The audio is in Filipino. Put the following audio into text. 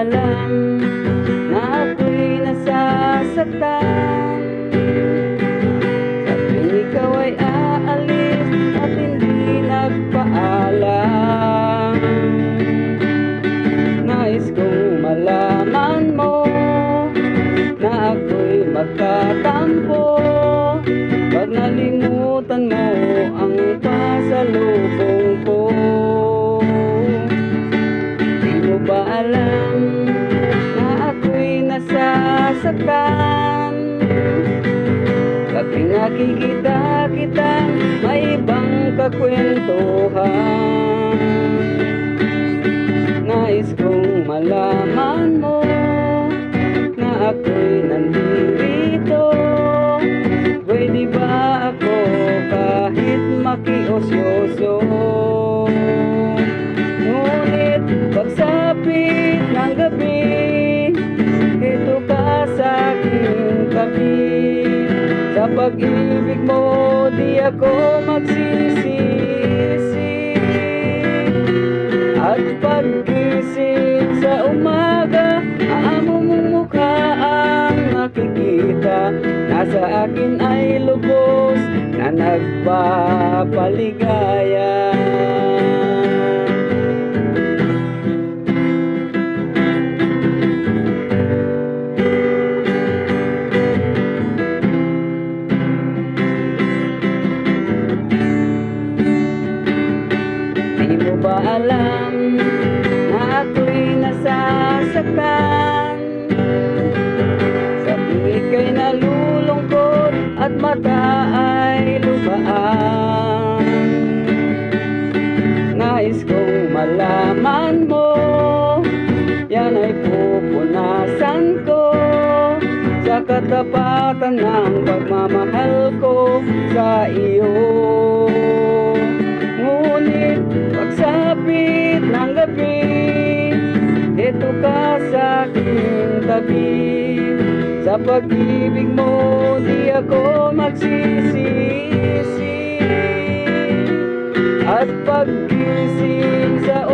alam na ako'y nasasaktan? Sabing ikaw ay aalis at hindi nagpaalam. Nais kong malaman mo na ako'y magtatampo pag nalimutan mo ang pasalubong ko. Di mo ba alam na ako'y nasasaktan? Kapag nakikita kita, may ibang kakwentuhan. Nais kong malaman mo na ako'y nandito. Pwede ba ako kahit makiosyoso? Ngunit pagsapit ng gabi, ito ka sa aking tabi. Sa pag-ibig mo di ako magsisisi. At paggising sa umaga, amo mong mukha ang nakikita. Nasa akin ay lubos na nagpapaligaya. Di mo ba alam na ako'y nasasaktan? Sa tuwing ika'y nalulungkot at mata ay lubaan. Nais kong malaman mo, yan ay pupunasan ko sa katapatan ng pagmamahal ko sa iyo. Ngunit pagsapit ng gabi, ito ka sa aking tabi. Sa pag-ibig mo di ako magsisisi. At paggising sa